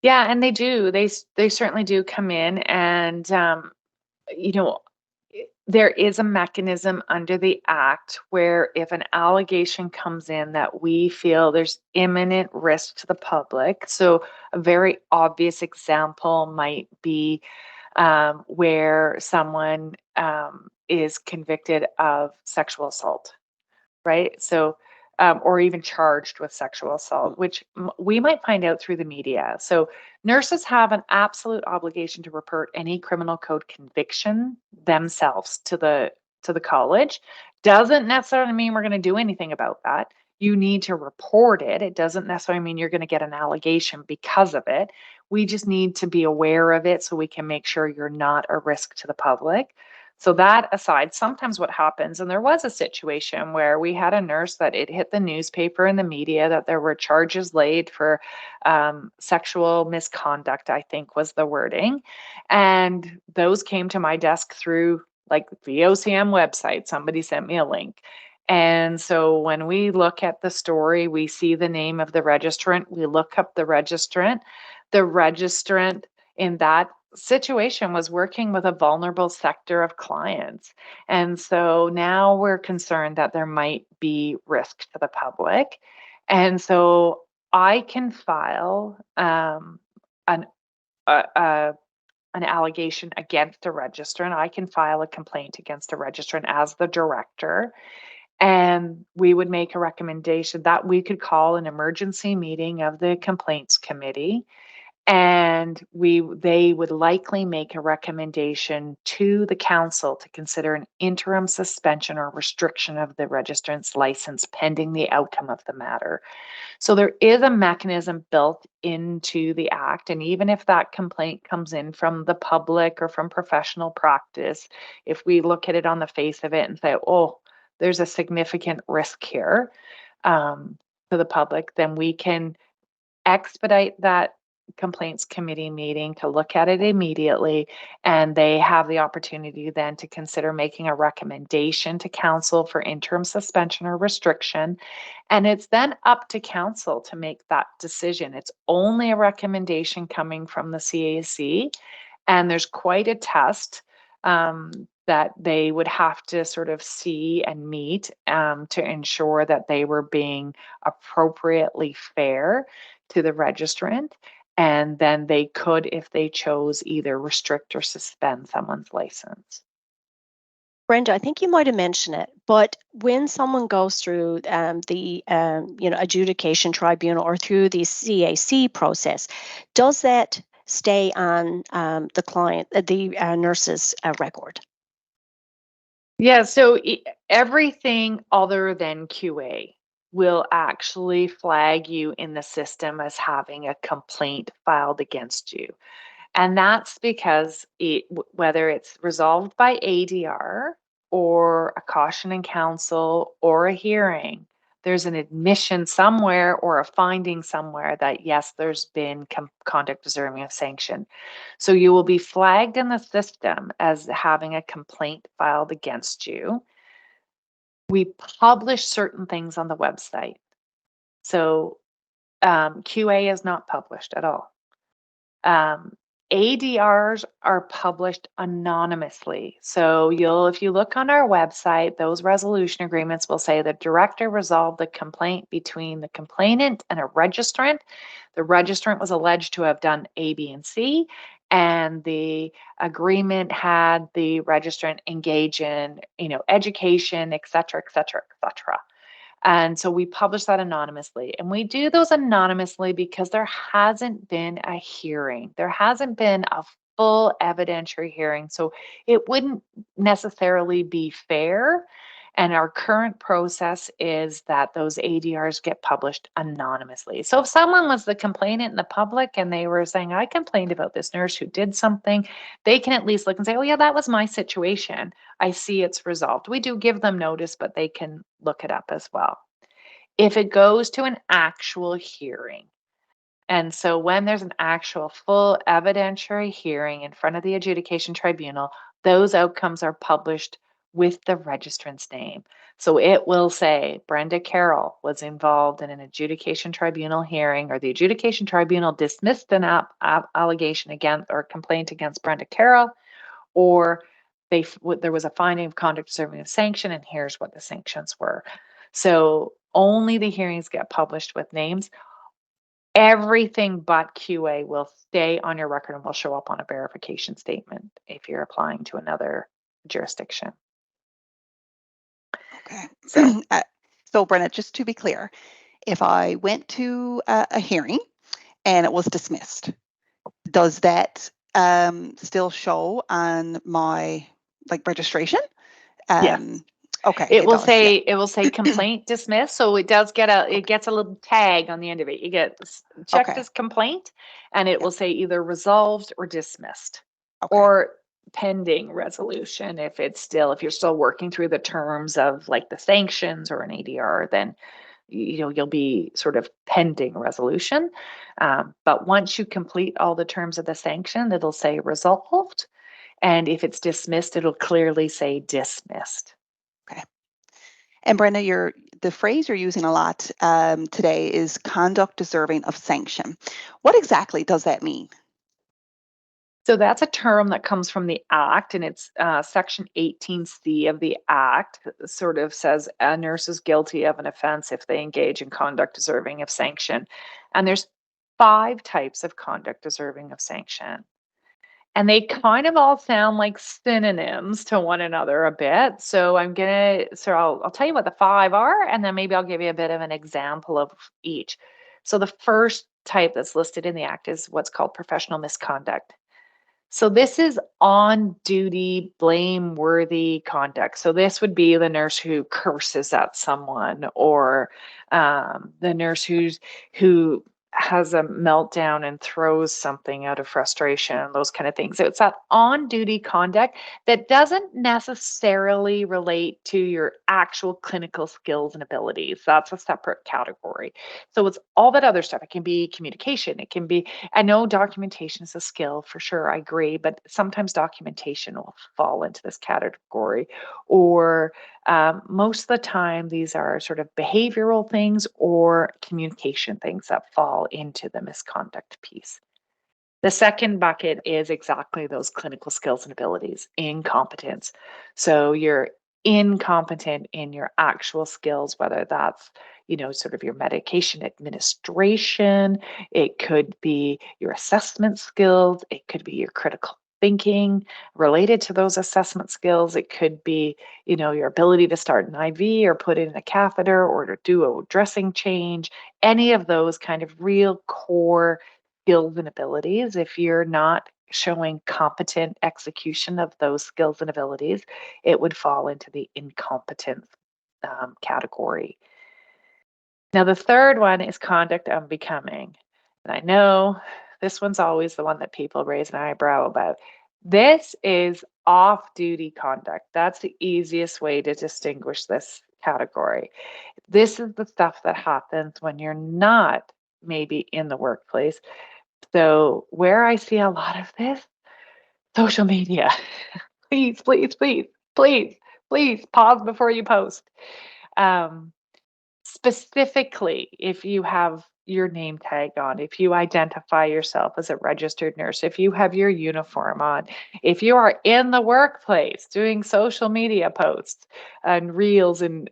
Yeah, and they do. They certainly do come in, and you know, there is a mechanism under the Act where if an allegation comes in that we feel there's imminent risk to the public, so a very obvious example might be where someone is convicted of sexual assault, right? So, or even charged with sexual assault, which we might find out through the media. So, nurses have an absolute obligation to report any criminal code conviction themselves to the college. Doesn't necessarily mean we're going to do anything about that. You need to report it. It doesn't necessarily mean you're going to get an allegation because of it. We just need to be aware of it so we can make sure you're not a risk to the public. So that aside, sometimes what happens, and there was a situation where we had a nurse that it hit the newspaper and the media that there were charges laid for sexual misconduct, I think was the wording. And those came to my desk through like the OCM website. Somebody sent me a link. And so when we look at the story, we see the name of the registrant, we look up the registrant in that situation was working with a vulnerable sector of clients. And so now we're concerned that there might be risk to the public. And so I can file an, a, a, an allegation against a registrant. I can file a complaint against a registrant as the director. And we would make a recommendation that we could call an emergency meeting of the complaints committee, and they would likely make a recommendation to the council to consider an interim suspension or restriction of the registrant's license pending the outcome of the matter. So there is a mechanism built into the act, and even if that complaint comes in from the public or from professional practice, if we look at it on the face of it and say, oh, there's a significant risk here to the public, then we can expedite that complaints committee meeting to look at it immediately, and they have the opportunity then to consider making a recommendation to council for interim suspension or restriction. And it's then up to council to make that decision. It's only a recommendation coming from the CAC, and there's quite a test that they would have to sort of see and meet to ensure that they were being appropriately fair to the registrant. And then they could, if they chose, either restrict or suspend someone's license. Brenda, I think you might have mentioned it, but when someone goes through the adjudication tribunal or through the CAC process, does that stay on the client, the nurse's record? Yeah, so everything other than QA will actually flag you in the system as having a complaint filed against you. And that's because whether it's resolved by ADR or a caution and counsel or a hearing, there's an admission somewhere or a finding somewhere that, yes, there's been conduct deserving of sanction. So you will be flagged in the system as having a complaint filed against you. We publish certain things on the website. So QA is not published at all. ADRs are published anonymously. So if you look on our website, those resolution agreements will say the director resolved the complaint between the complainant and a registrant. The registrant was alleged to have done A, B, and C, and the agreement had the registrant engage in, education, et cetera, et cetera, et cetera. And so we publish that anonymously. And we do those anonymously because there hasn't been a hearing. There hasn't been a full evidentiary hearing. So it wouldn't necessarily be fair. And our current process is that those ADRs get published anonymously. So if someone was the complainant in the public and they were saying, I complained about this nurse who did something, they can at least look and say, oh, yeah, that was my situation. I see it's resolved. We do give them notice, but they can look it up as well. If it goes to an actual hearing, and so when there's an actual full evidentiary hearing in front of the adjudication tribunal, those outcomes are published with the registrant's name. So it will say Brenda Carroll was involved in an adjudication tribunal hearing, or the adjudication tribunal dismissed an allegation against or complaint against Brenda Carroll, or there was a finding of conduct deserving of sanction, and here's what the sanctions were. So only the hearings get published with names. Everything but QA will stay on your record and will show up on a verification statement if you're applying to another jurisdiction. Okay. So Brenna, just to be clear, if I went to a hearing and it was dismissed, does that still show on my registration? Yes. Okay. It will does, say yeah. it will say complaint dismissed. So it gets a little tag on the end of it. You get checked Okay. as complaint, and it Yeah. will say either resolved or dismissed, Okay. or pending resolution. If you're still working through the terms of the sanctions or an ADR, then you'll be sort of pending resolution. But once you complete all the terms of the sanction, it'll say resolved. And if it's dismissed, it'll clearly say dismissed. Okay. And Brenda, the phrase you're using a lot today is conduct deserving of sanction. What exactly does that mean? So that's a term that comes from the Act, and it's Section 18C of the Act, sort of says a nurse is guilty of an offense if they engage in conduct deserving of sanction. And there's 5 types of conduct deserving of sanction. And they kind of all sound like synonyms to one another a bit. So I'll tell you what the 5 are, and then maybe I'll give you a bit of an example of each. So the first type that's listed in the Act is what's called professional misconduct. So this is on duty, blameworthy conduct. So this would be the nurse who curses at someone, or the nurse who has a meltdown and throws something out of frustration, those kind of things. So it's that on duty conduct that doesn't necessarily relate to your actual clinical skills and abilities. That's a separate category. So it's all that other stuff. It can be communication. It can be, I know documentation is a skill for sure, I agree, but sometimes documentation will fall into this category. Or most of the time, these are sort of behavioral things or communication things that fall into the misconduct piece. The second bucket is exactly those clinical skills and abilities, incompetence. So you're incompetent in your actual skills, whether that's, sort of your medication administration, it could be your assessment skills, it could be your critical thinking related to those assessment skills, it could be, your ability to start an IV or put in a catheter or to do a dressing change, any of those kind of real core skills and abilities. If you're not showing competent execution of those skills and abilities, it would fall into the incompetence category. Now, the third one is conduct unbecoming. And I know this one's always the one that people raise an eyebrow about. This is off duty conduct. That's the easiest way to distinguish this category. This is the stuff that happens when you're not maybe in the workplace. So, where I see a lot of this, social media. Please, please, please, please, please pause before you post. Um, Specifically, if you have your name tag on, if you identify yourself as a registered nurse, if you have your uniform on, if you are in the workplace doing social media posts and reels and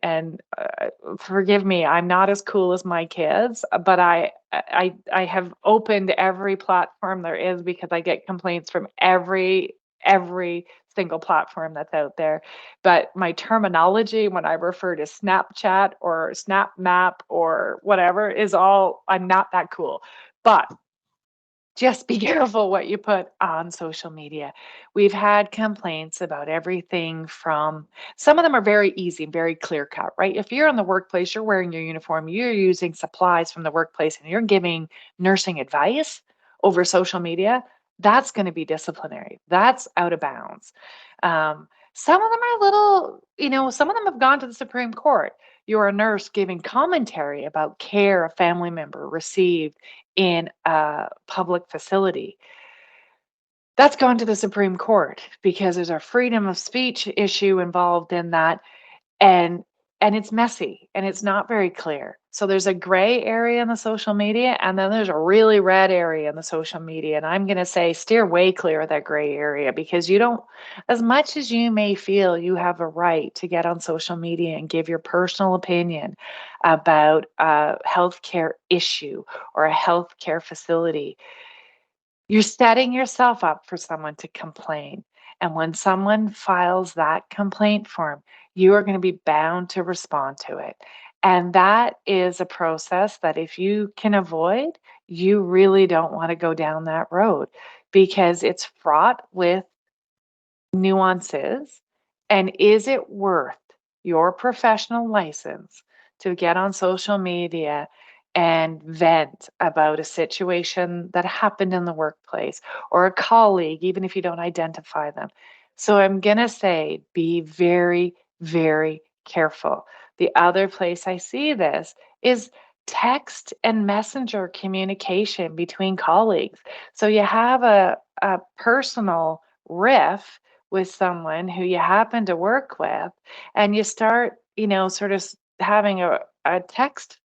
forgive me, I'm not as cool as my kids, but I have opened every platform there is because I get complaints from every single platform that's out there. But my terminology when I refer to Snapchat or SnapMap or whatever is all, I'm not that cool. But just be careful what you put on social media. We've had complaints about everything from, some of them are very easy, very clear cut, right? If you're in the workplace, you're wearing your uniform, you're using supplies from the workplace, and you're giving nursing advice over social media, that's going to be disciplinary. That's out of bounds. Some of them are a little, some of them have gone to the Supreme Court. You're a nurse giving commentary about care a family member received in a public facility. That's gone to the Supreme Court because there's a freedom of speech issue involved in that, and it's messy and it's not very clear. So there's a gray area in the social media, and then there's a really red area in the social media. And I'm going to say steer way clear of that gray area, because you don't, as much as you may feel you have a right to get on social media and give your personal opinion about a healthcare issue or a healthcare facility, you're setting yourself up for someone to complain. And when someone files that complaint form, you are going to be bound to respond to it. And that is a process that if you can avoid, you really don't want to go down that road, because it's fraught with nuances. And is it worth your professional license to get on social media and vent about a situation that happened in the workplace or a colleague, even if you don't identify them? So I'm going to say be very, very careful. The other place I see this is text and messenger communication between colleagues. So you have a personal riff with someone who you happen to work with, and you start, sort of having a text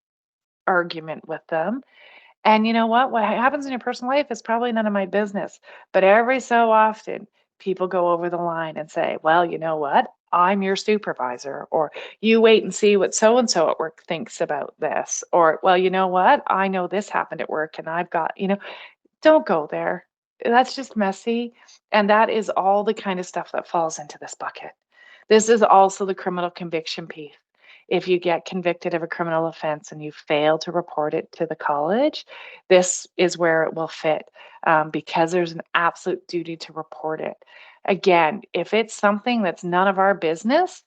argument with them, And you know what happens in your personal life is probably none of my business. But every so often, people go over the line and say, well, you know what? I'm your supervisor, or you wait and see what so and so at work thinks about this, or, well, you know what? I know this happened at work and I've got, don't go there. That's just messy. And that is all the kind of stuff that falls into this bucket. This is also the criminal conviction piece. If you get convicted of a criminal offense and you fail to report it to the college, this is where it will fit, because there's an absolute duty to report it. Again, if it's something that's none of our business,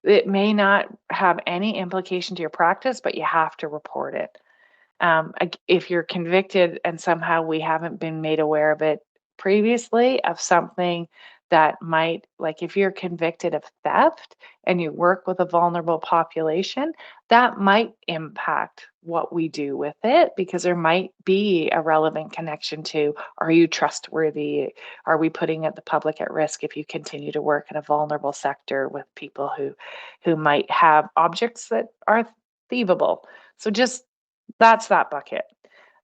it may not have any implication to your practice, but you have to report it. If you're convicted and somehow we haven't been made aware of it previously, of something that might, like if you're convicted of theft and you work with a vulnerable population, that might impact what we do with it, because there might be a relevant connection to, are you trustworthy? Are we putting the public at risk if you continue to work in a vulnerable sector with people who might have objects that are thievable? So just that's that bucket.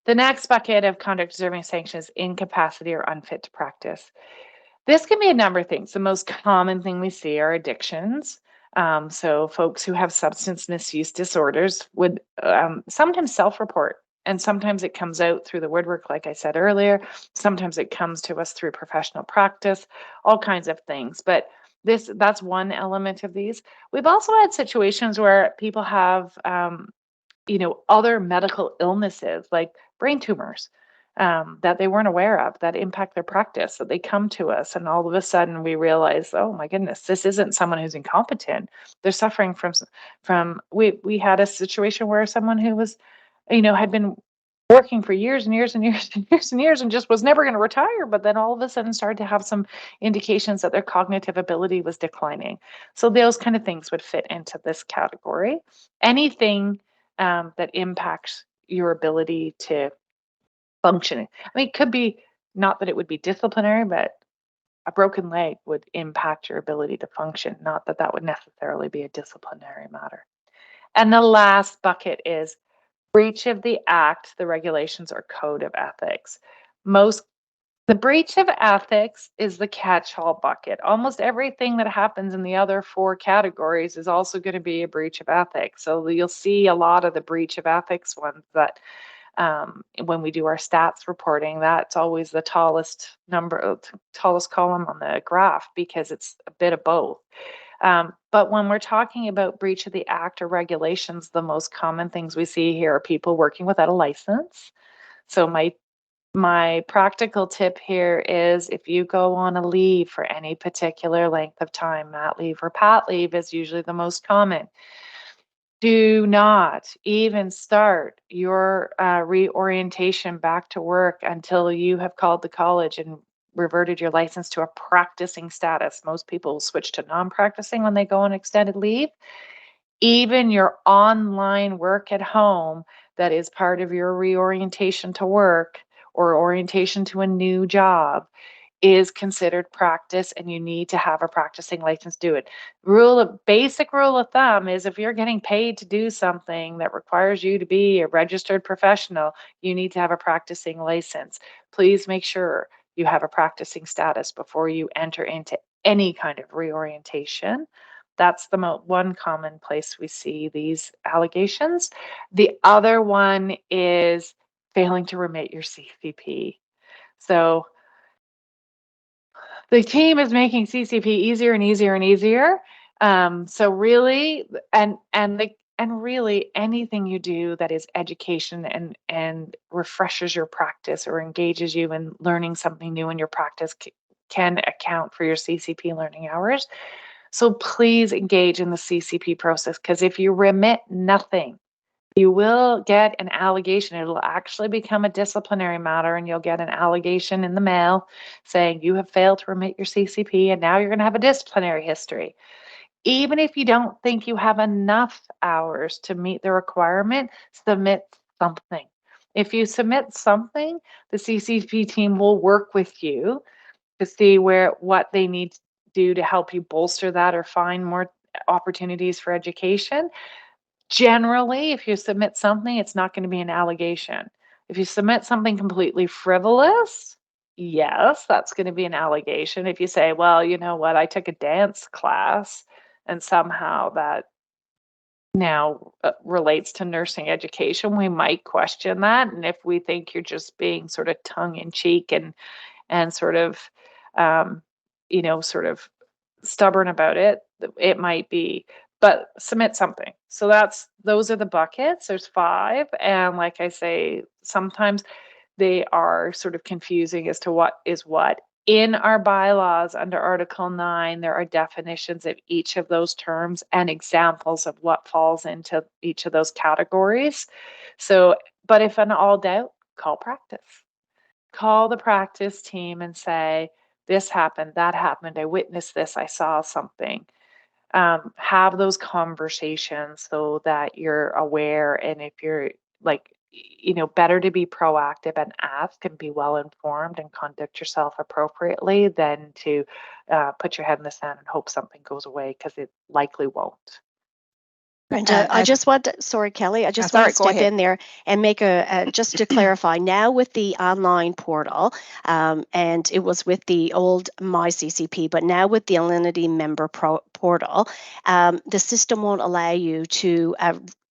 The next bucket of conduct deserving sanction is incapacity or unfit to practice. This can be a number of things. The most common thing we see are addictions. So folks who have substance misuse disorders would sometimes self-report, and sometimes it comes out through the woodwork, like I said earlier. Sometimes it comes to us through professional practice, all kinds of things. But that's one element of these. We've also had situations where people have other medical illnesses like brain tumors, that they weren't aware of, that impact their practice. So they come to us, and all of a sudden we realize, oh my goodness, this isn't someone who's incompetent. They're suffering from. We had a situation where someone who was, had been working for years and years and years and years and years and just was never going to retire, but then all of a sudden started to have some indications that their cognitive ability was declining. So those kind of things would fit into this category. Anything that impacts your ability to function. I mean, it could be, not that it would be disciplinary, but a broken leg would impact your ability to function, not that that would necessarily be a disciplinary matter. And the last bucket is breach of the act, the regulations, or code of ethics. The breach of ethics is the catch-all bucket. Almost everything that happens in the other four categories is also going to be a breach of ethics. So you'll see a lot of the breach of ethics ones that, when we do our stats reporting, that's always the tallest column on the graph, because it's a bit of both. But when we're talking about breach of the act or regulations, the most common things we see here are people working without a license. So my practical tip here is, if you go on a leave for any particular length of time, mat leave or pat leave is usually the most common. Do not even start your reorientation back to work until you have called the college and reverted your license to a practicing status. Most people switch to non-practicing when they go on extended leave. Even your online work at home that is part of your reorientation to work or orientation to a new job is considered practice, and you need to have a practicing license to do it. Basic rule of thumb is, if you're getting paid to do something that requires you to be a registered professional, you need to have a practicing license. Please make sure you have a practicing status before you enter into any kind of reorientation. That's the one common place we see these allegations. The other one is failing to remit your CCP. So the team is making CCP easier and easier and easier. So really, and really anything you do that is education and refreshes your practice or engages you in learning something new in your practice can account for your CCP learning hours. So please engage in the CCP process, because if you remit nothing, you will get an allegation. It'll actually become a disciplinary matter, and you'll get an allegation in the mail saying you have failed to remit your CCP, and now you're going to have a disciplinary history. Even if you don't think you have enough hours to meet the requirement, submit something. If you submit something, the CCP team will work with you to see what they need to do to help you bolster that or find more opportunities for education. Generally, if you submit something, it's not going to be an allegation. If you submit something completely frivolous, yes, that's going to be an allegation. If you say, well, you know what, I took a dance class and somehow that now relates to nursing education, we might question that. And if we think you're just being sort of tongue in cheek and sort of, um, sort of stubborn about it, it might be, but submit something. So those are the buckets. There's 5. And like I say, sometimes they are sort of confusing as to what is what. In our bylaws under Article 9, there are definitions of each of those terms and examples of what falls into each of those categories. So, but if in all doubt, call practice. Call the practice team and say, this happened, that happened, I witnessed this, I saw something. Have those conversations so that you're aware. And if you're like, better to be proactive and ask and be well informed and conduct yourself appropriately than to put your head in the sand and hope something goes away, because it likely won't. Brenda, I just want to, sorry, Kelly, I just want to step in there and make just to clarify, now with the online portal, and it was with the old MyCCP, but now with the Alinity member portal, the system won't allow you to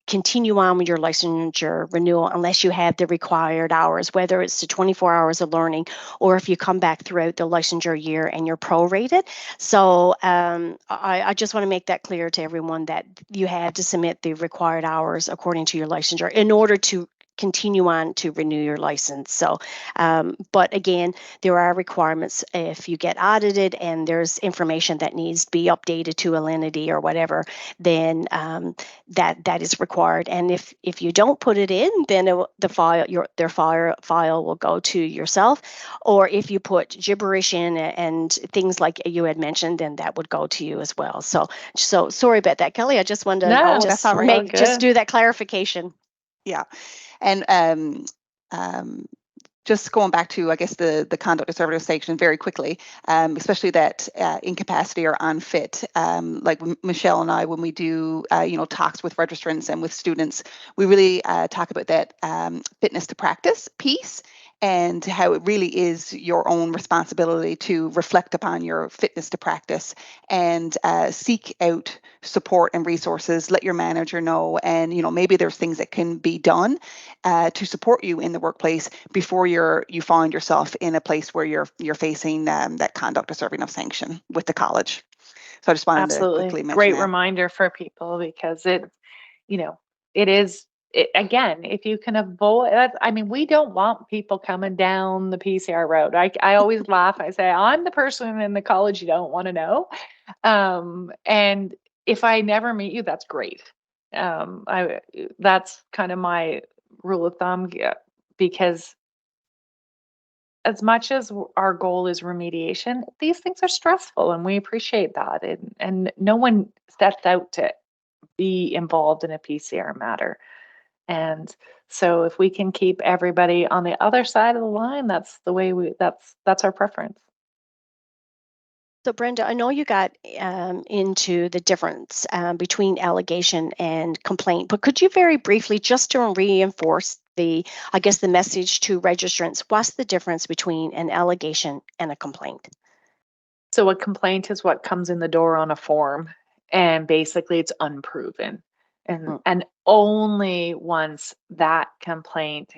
continue on with your licensure renewal unless you have the required hours, whether it's the 24 hours of learning or if you come back throughout the licensure year and you're prorated. So I just want to make that clear to everyone that you have to submit the required hours according to your licensure in order to continue on to renew your license. So, but again, there are requirements if you get audited and there's information that needs to be updated to Alinity or whatever, then that is required. And if you don't put it in, then their file will go to yourself. Or if you put gibberish in and things like you had mentioned, then that would go to you as well. So sorry about that, Kelly. I just wanted to just do that clarification. Yeah. And just going back to, I guess, the conduct assertive sanction very quickly, especially that incapacity or unfit. Like Michelle and I, when we do, talks with registrants and with students, we really talk about that fitness to practice piece and how it really is your own responsibility to reflect upon your fitness to practice and seek out support and resources. Let your manager know, and maybe there's things that can be done to support you in the workplace before you find yourself in a place where you're facing that conduct deserving of sanction with the college. So I just wanted to quickly mention great that. Reminder for people, because it is. Again, if you can avoid that, I mean, we don't want people coming down the PCR road. I always laugh. I say, I'm the person in the college you don't want to know. And if I never meet you, that's great. That's kind of my rule of thumb, because as much as our goal is remediation, these things are stressful and we appreciate that. And no one sets out to be involved in a PCR matter. And so if we can keep everybody on the other side of the line, that's the way that's our preference. So Brenda, I know you got into the difference between allegation and complaint, but could you very briefly, just to reinforce the message to registrants, what's the difference between an allegation and a complaint? So a complaint is what comes in the door on a form, and basically it's unproven. And only once that complaint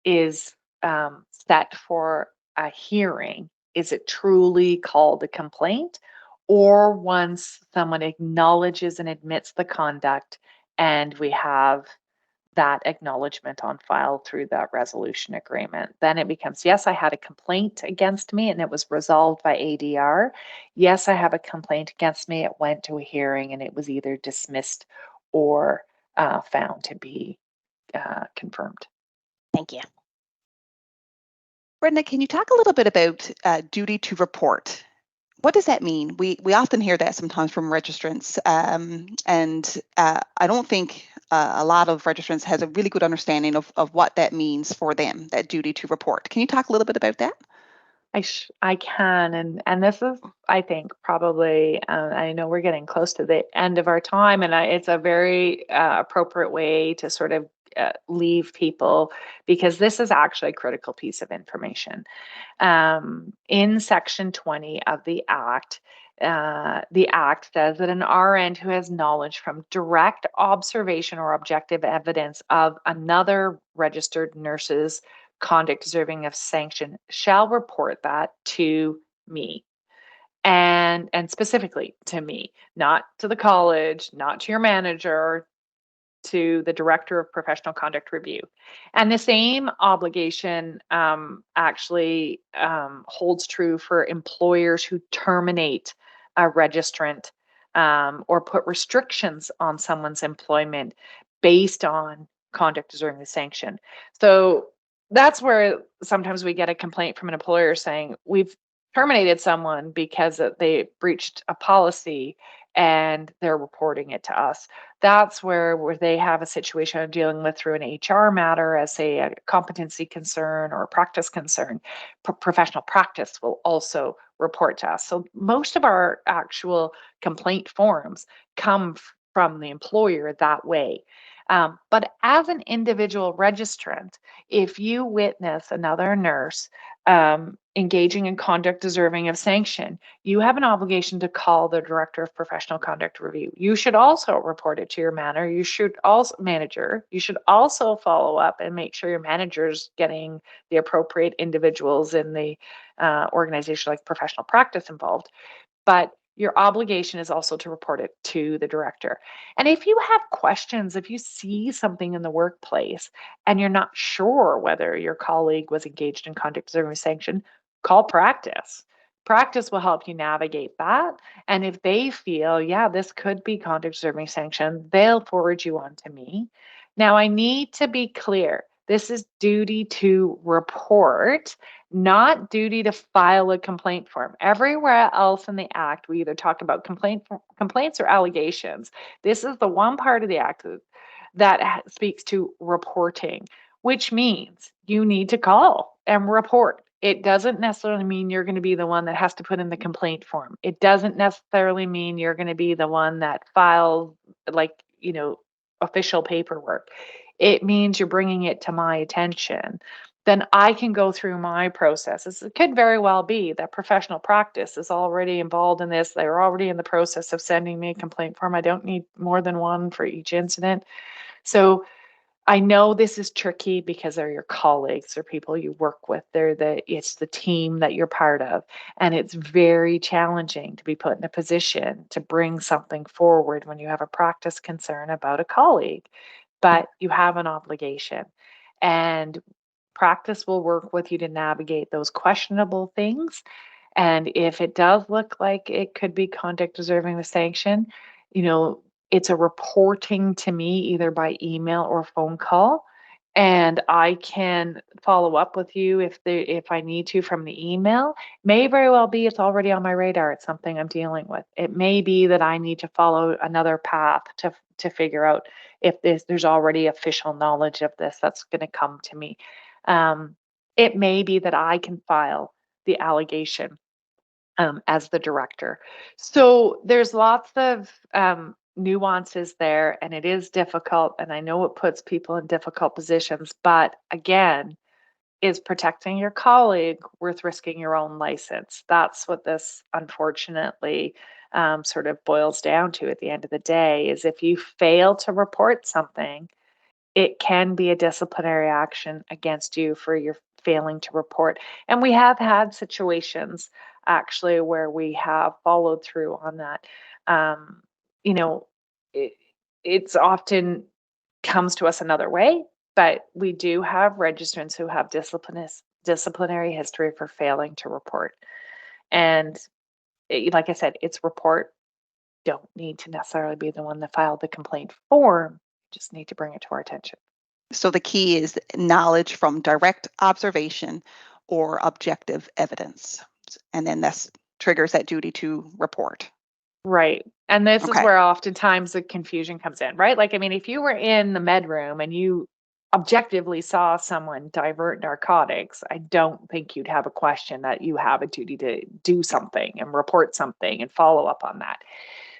is set for a hearing is it truly called a complaint, or once someone acknowledges and admits the conduct and we have that acknowledgement on file through that resolution agreement. Then it becomes, yes, I had a complaint against me and it was resolved by ADR. Yes, I have a complaint against me. It went to a hearing and it was either dismissed or found to be confirmed. Thank you. Brenda, can you talk a little bit about duty to report? What does that mean? We often hear that sometimes from registrants, and I don't think a lot of registrants has a really good understanding of what that means for them, that duty to report. Can you talk a little bit about that? I can, and this is, I think, probably, I know we're getting close to the end of our time, and it's a very appropriate way to sort of leave people, because this is actually a critical piece of information. In Section 20 of the Act says that an RN who has knowledge from direct observation or objective evidence of another registered nurse's conduct deserving of sanction shall report that to me, and specifically to me, not to the college, not to your manager, to the director of professional conduct review. And the same obligation actually holds true for employers who terminate a registrant or put restrictions on someone's employment based on conduct deserving of sanction. So that's where sometimes we get a complaint from an employer saying, we've terminated someone because they breached a policy and they're reporting it to us. That's where they have a situation of dealing with through an HR matter as, say, a competency concern or a practice concern. Professional practice will also report to us. So most of our actual complaint forms come from the employer that way. But as an individual registrant, if you witness another nurse engaging in conduct deserving of sanction, you have an obligation to call the director of professional conduct review. You should also report it to your manager. You should also follow up and make sure your manager's getting the appropriate individuals in the organization, like professional practice, involved. But your obligation is also to report it to the director. And if you have questions, if you see something in the workplace and you're not sure whether your colleague was engaged in conduct deserving of sanction, call practice. Practice will help you navigate that. And if they feel, yeah, this could be conduct deserving sanction, they'll forward you on to me. Now, I need to be clear. This is duty to report, not duty to file a complaint form. Everywhere else in the Act, we either talk about complaints or allegations. This is the one part of the Act that speaks to reporting, which means you need to call and report. It doesn't necessarily mean you're going to be the one that has to put in the complaint form. It doesn't necessarily mean you're going to be the one that files, like, official paperwork. It means you're bringing it to my attention. Then I can go through my processes. It could very well be that professional practice is already involved in this. They're already in the process of sending me a complaint form. I don't need more than one for each incident. So I know this is tricky because they're your colleagues or people you work with. It's the team that you're part of. And it's very challenging to be put in a position to bring something forward when you have a practice concern about a colleague. But you have an obligation. And practice will work with you to navigate those questionable things. And if it does look like it could be conduct deserving of sanction, you know, it's a reporting to me either by email or phone call. And I can follow up with you if I need to from the email. May very well be it's already on my radar. It's something I'm dealing with. It may be that I need to follow another path to figure out if there's already official knowledge of this that's going to come to me. It may be that I can file the allegation as the director. So there's lots of nuances there, and it is difficult. And I know it puts people in difficult positions. But again, is protecting your colleague worth risking your own license? That's what this unfortunately sort of boils down to at the end of the day, is if you fail to report something, it can be a disciplinary action against you for your failing to report. And we have had situations actually where we have followed through on that. Um, you know, it, it's often comes to us another way, but we do have registrants who have disciplinary history for failing to report. And like I said, it's report. Don't need to necessarily be the one that filed the complaint form. Just need to bring it to our attention. So the key is knowledge from direct observation or objective evidence. And then this triggers that duty to report. Right. And this is Okay. where oftentimes the confusion comes in, right? Like, I mean, if you were in the med room and you objectively saw someone divert narcotics, I don't think you'd have a question that you have a duty to do something and report something and follow up on that.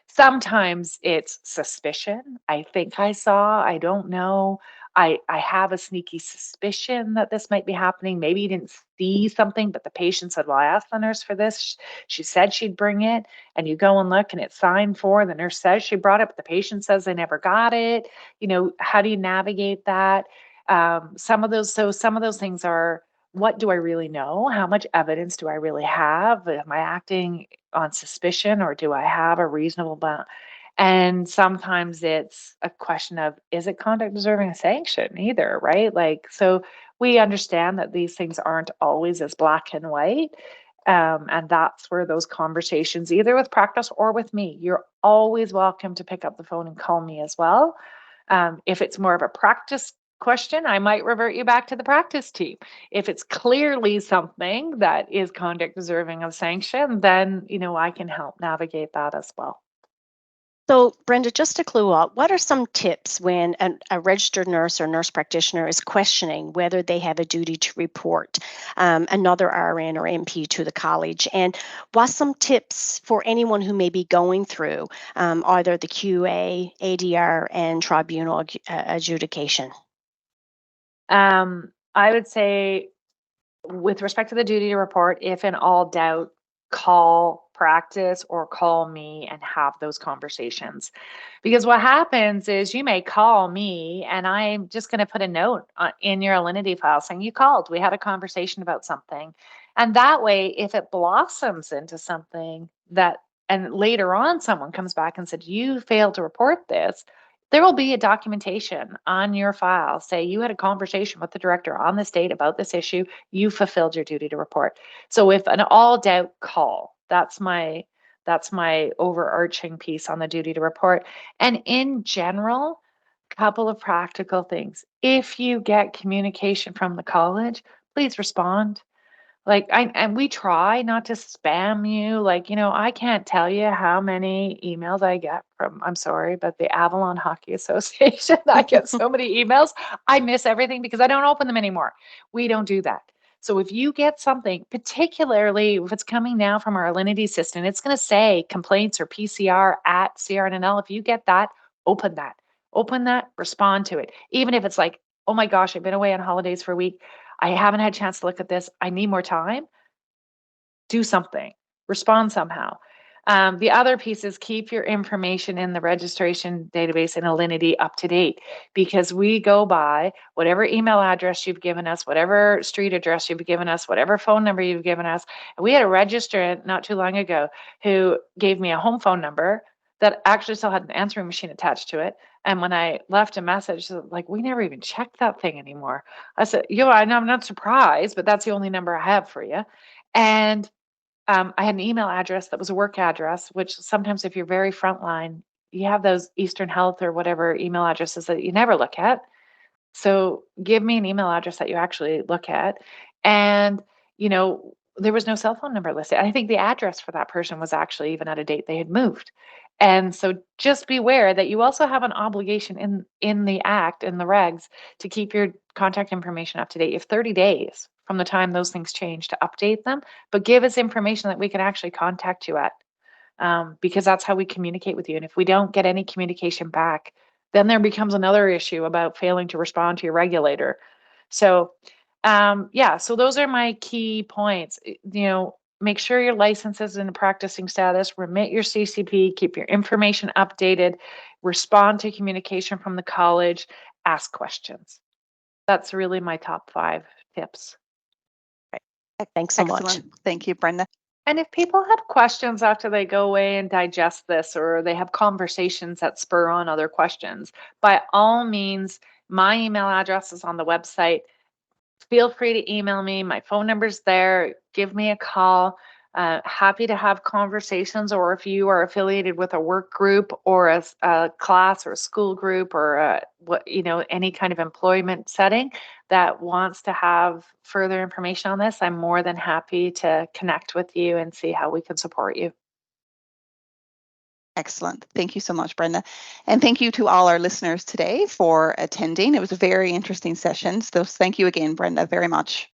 Sometimes it's suspicion. I think I saw, I don't know. I have a sneaky suspicion that this might be happening. Maybe you didn't see something, but the patient said, well, I asked the nurse for this. She said she'd bring it. And you go and look and it's signed for. The nurse says she brought it, but the patient says they never got it. How do you navigate that? Some of those things are, what do I really know? How much evidence do I really have? Am I acting on suspicion, or do I have a reasonable amount? And sometimes it's a question of, is it conduct deserving of sanction either, right? So we understand that these things aren't always as black and white. And that's where those conversations, either with practice or with me, you're always welcome to pick up the phone and call me as well. If it's more of a practice question, I might revert you back to the practice team. If it's clearly something that is conduct deserving of sanction, then, I can help navigate that as well. So, Brenda, just to clue up, what are some tips when a registered nurse or nurse practitioner is questioning whether they have a duty to report another RN or NP to the college? And what's some tips for anyone who may be going through either the QA, ADR, and tribunal adjudication? I would say, with respect to the duty to report, if in all doubt, call practice or call me and have those conversations. Because what happens is, you may call me and I'm just going to put a note in your Alinity file saying you called. We had a conversation about something. And that way, if it blossoms into something that, and later on someone comes back and said, you failed to report this, there will be a documentation on your file say you had a conversation with the director on this date about this issue. You fulfilled your duty to report. So if an all doubt, call. That's my overarching piece on the duty to report. And in general, couple of practical things. If you get communication from the college, please respond. And we try not to spam you. I can't tell you how many emails I get from, I'm sorry, but the Avalon Hockey Association. I get so many emails. I miss everything because I don't open them anymore. We don't do that. So if you get something, particularly if it's coming now from our Alinity system, it's going to say complaints or PCR at CRNNL. If you get that, open that. Open that, respond to it. Even if it's like, oh my gosh, I've been away on holidays for a week. I haven't had a chance to look at this. I need more time. Do something, respond somehow. The other piece is, keep your information in the registration database in Alinity up to date, because we go by whatever email address you've given us, whatever street address you've given us, whatever phone number you've given us. And we had a registrant not too long ago who gave me a home phone number that actually still had an answering machine attached to it. And when I left a message, like, we never even checked that thing anymore. I said, I'm not surprised, but that's the only number I have for you. And I had an email address that was a work address, which sometimes, if you're very frontline, you have those Eastern Health or whatever email addresses that you never look at. So give me an email address that you actually look at. And, there was no cell phone number listed. I think the address for that person was actually even at a date they had moved. And so just beware that you also have an obligation in the act, in the regs, to keep your contact information up to date. You have 30 days from the time those things change to update them, but give us information that we can actually contact you at, because that's how we communicate with you. And if we don't get any communication back, then there becomes another issue about failing to respond to your regulator. So, so those are my key points. Make sure your license is in a practicing status, remit your CCP, keep your information updated, respond to communication from the college, ask questions. That's really my top 5 tips. Thanks so much. Excellent. Thank you, Brenda. And if people have questions after they go away and digest this, or they have conversations that spur on other questions, by all means, my email address is on the website. Feel free to email me. My phone number's there. Give me a call. Happy to have conversations. Or if you are affiliated with a work group or a class or a school group, or any kind of employment setting that wants to have further information on this, I'm more than happy to connect with you and see how we can support you. Excellent. Thank you so much, Brenda. And thank you to all our listeners today for attending. It was a very interesting session. So thank you again, Brenda, very much.